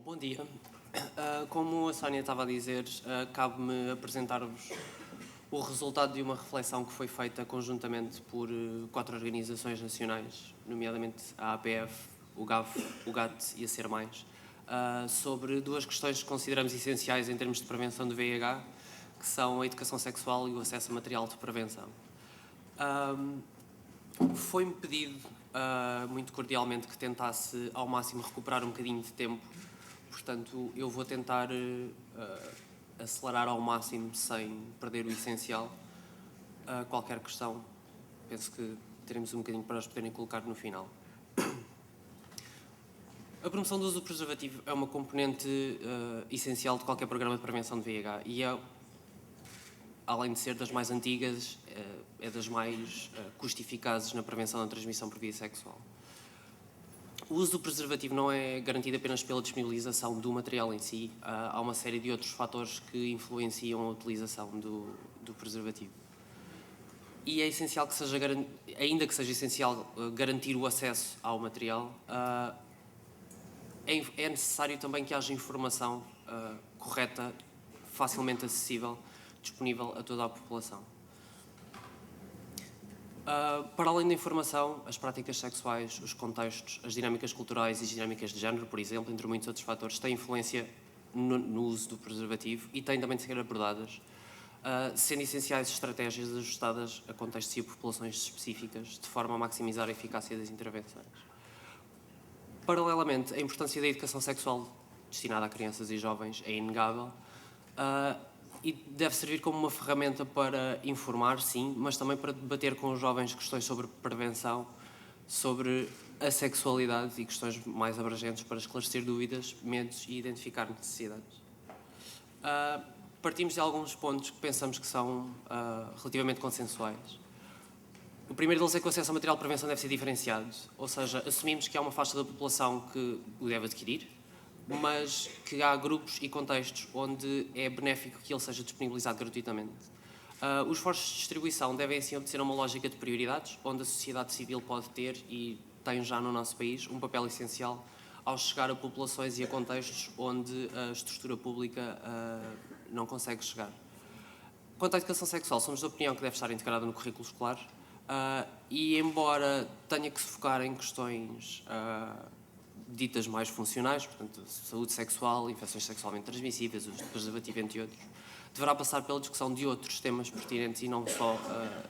Bom dia. Como a Sónia estava a dizer, cabe-me apresentar-vos o resultado de uma reflexão que foi feita conjuntamente por 4 organizações nacionais, nomeadamente a APF, o GAF, o GAT e a Ser Mais, sobre 2 questões que consideramos essenciais em termos de prevenção do VIH, que são a educação sexual e o acesso a material de prevenção. Foi-me pedido muito cordialmente que tentasse ao máximo recuperar um bocadinho de tempo, portanto eu vou tentar acelerar ao máximo sem perder o essencial. Qualquer questão, penso que teremos um bocadinho para os poderem colocar no final. A promoção do uso do preservativo é uma componente essencial de qualquer programa de prevenção de VIH e é, além de ser das mais antigas, é das mais custo-eficazes na prevenção da transmissão por via sexual. O uso do preservativo não é garantido apenas pela disponibilização do material em si, há uma série de outros fatores que influenciam a utilização do preservativo. E é essencial que seja, ainda que seja essencial garantir o acesso ao material, é necessário também que haja informação correta, facilmente acessível, disponível a toda a população. Para além da informação, as práticas sexuais, os contextos, as dinâmicas culturais e as dinâmicas de género, por exemplo, entre muitos outros fatores, têm influência no uso do preservativo e têm também de ser abordadas, sendo essenciais estratégias ajustadas a contextos e a populações específicas, de forma a maximizar a eficácia das intervenções. Paralelamente, a importância da educação sexual destinada a crianças e jovens é inegável, e deve servir como uma ferramenta para informar, sim, mas também para debater com os jovens questões sobre prevenção, sobre a sexualidade e questões mais abrangentes para esclarecer dúvidas, medos e identificar necessidades. Partimos de alguns pontos que pensamos que são relativamente consensuais. O primeiro deles é que o acesso ao material de prevenção deve ser diferenciado, ou seja, assumimos que há uma faixa da população que o deve adquirir, mas que há grupos e contextos onde é benéfico que ele seja disponibilizado gratuitamente. Os esforços de distribuição devem assim obedecer a uma lógica de prioridades, onde a sociedade civil pode ter, e tem já no nosso país, um papel essencial ao chegar a populações e a contextos onde a estrutura pública não consegue chegar. Quanto à educação sexual, somos da opinião que deve estar integrada no currículo escolar, e embora tenha que se focar em questões ditas mais funcionais, portanto, saúde sexual, infecções sexualmente transmissíveis, uso de preservativo, entre outros, deverá passar pela discussão de outros temas pertinentes e não só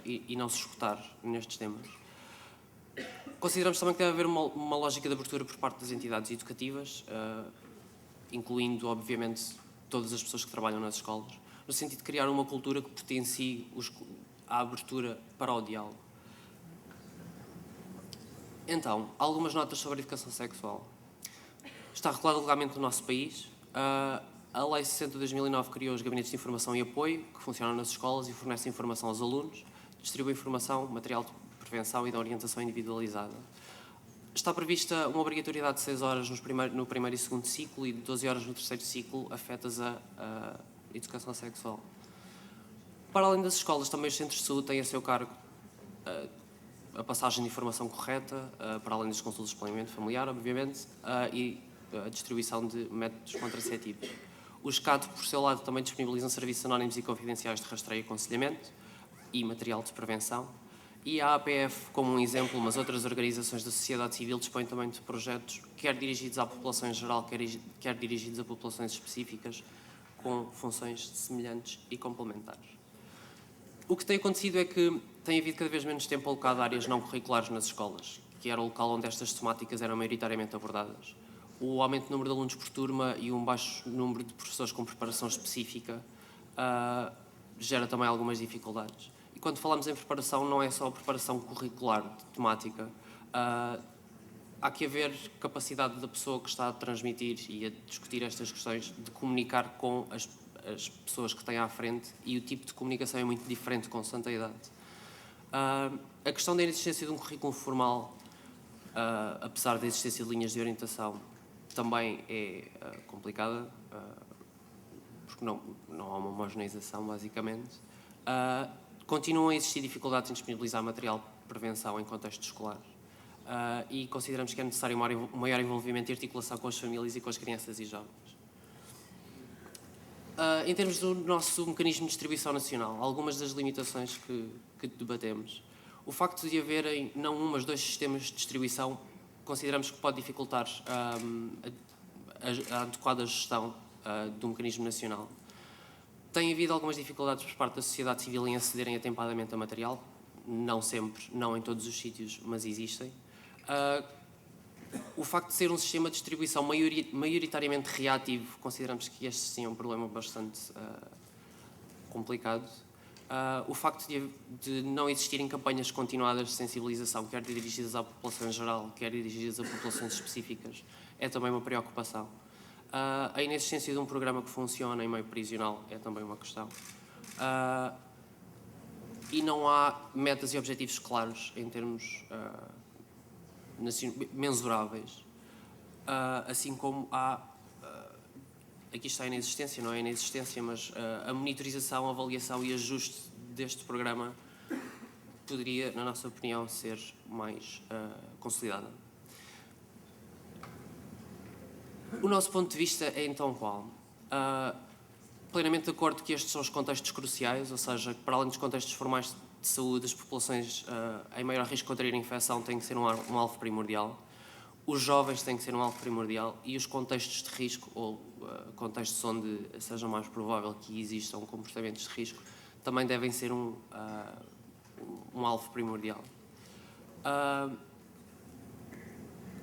e não se escutar nestes temas. Consideramos também que deve haver uma lógica de abertura por parte das entidades educativas, incluindo, obviamente, todas as pessoas que trabalham nas escolas, no sentido de criar uma cultura que potencie a abertura para o diálogo. Então, algumas notas sobre a educação sexual. Está regulado legalmente no nosso país. A Lei 60 de 2009 criou os gabinetes de informação e apoio, que funcionam nas escolas e fornecem informação aos alunos, distribuem informação, material de prevenção e da orientação individualizada. Está prevista uma obrigatoriedade de 6 horas no primeiro e segundo ciclo e de 12 horas no terceiro ciclo, afetas a educação sexual. Para além das escolas, também os centros de saúde têm a seu cargo a passagem de informação correta, para além das consultas de planeamento familiar, obviamente, e a distribuição de métodos contraceptivos. O SCAD, por seu lado, também disponibilizam serviços anónimos e confidenciais de rastreio e aconselhamento e material de prevenção. E a APF, como um exemplo, mas outras organizações da sociedade civil dispõem também de projetos, quer dirigidos à população em geral, quer dirigidos a populações específicas, com funções semelhantes e complementares. O que tem acontecido é que tem havido cada vez menos tempo alocado a áreas não curriculares nas escolas, que era o local onde estas temáticas eram maioritariamente abordadas. O aumento do número de alunos por turma e um baixo número de professores com preparação específica gera também algumas dificuldades. E quando falamos em preparação, não é só a preparação curricular de temática. Há que haver capacidade da pessoa que está a transmitir e a discutir estas questões de comunicar com as pessoas que têm à frente, e o tipo de comunicação é muito diferente consoante a idade. A questão da inexistência de um currículo formal, apesar da existência de linhas de orientação, também é complicada, porque não há uma homogeneização, basicamente. Continuam a existir dificuldades em disponibilizar material de prevenção em contexto escolar. e consideramos que é necessário um maior envolvimento e articulação com as famílias e com as crianças e jovens. Em termos do nosso mecanismo de distribuição nacional, algumas das limitações que debatemos. O facto de haverem não um, mas 2 sistemas de distribuição, consideramos que pode dificultar a adequada gestão do mecanismo nacional. Tem havido algumas dificuldades por parte da sociedade civil em acederem atempadamente a material, não sempre, não em todos os sítios, mas existem. O facto de ser um sistema de distribuição maioritariamente reativo, consideramos que este sim é um problema bastante complicado. O facto de não existirem campanhas continuadas de sensibilização, quer dirigidas à população em geral, quer dirigidas a populações específicas, é também uma preocupação. A inexistência de um programa que funciona em meio prisional é também uma questão. E não há metas e objetivos claros em termos mensuráveis, assim como há, aqui está a inexistência, não é a inexistência, mas a monitorização, avaliação e ajuste deste programa poderia, na nossa opinião, ser mais consolidada. O nosso ponto de vista é então qual? Plenamente de acordo que estes são os contextos cruciais, ou seja, para além dos contextos formais de saúde, as populações em maior risco de contrair a infecção têm que ser um alvo primordial, os jovens têm que ser um alvo primordial e os contextos de risco, ou contextos onde seja mais provável que existam comportamentos de risco, também devem ser um alvo primordial.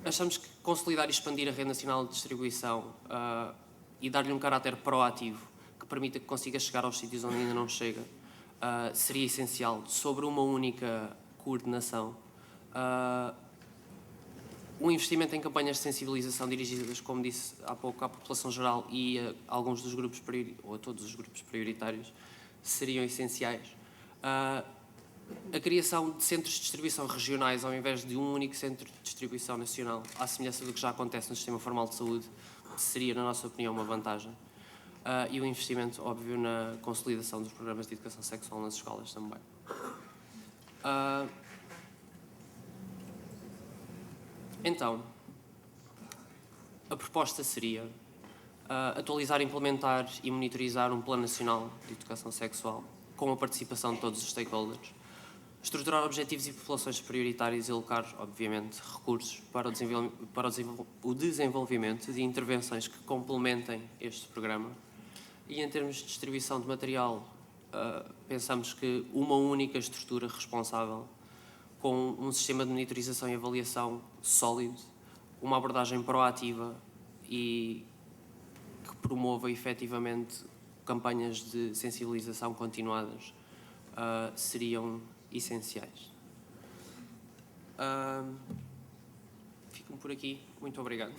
Achamos que consolidar e expandir a rede nacional de distribuição e dar-lhe um caráter proativo que permita que consiga chegar aos sítios onde ainda não chega seria essencial, sobre uma única coordenação. Um investimento em campanhas de sensibilização dirigidas, como disse há pouco, à população geral e a alguns dos grupos, ou a todos os grupos prioritários, seriam essenciais. A criação de centros de distribuição regionais ao invés de um único centro de distribuição nacional, à semelhança do que já acontece no sistema formal de saúde, seria, na nossa opinião, uma vantagem. E o investimento, óbvio, na consolidação dos programas de educação sexual nas escolas também. Então, a proposta seria atualizar, implementar e monitorizar um Plano Nacional de Educação Sexual com a participação de todos os stakeholders, estruturar objetivos e populações prioritárias e alocar, obviamente, recursos para o desenvolvimento de intervenções que complementem este programa. E em termos de distribuição de material, pensamos que uma única estrutura responsável, com um sistema de monitorização e avaliação sólido, uma abordagem proativa e que promova efetivamente campanhas de sensibilização continuadas, seriam essenciais. Fico por aqui. Muito obrigado.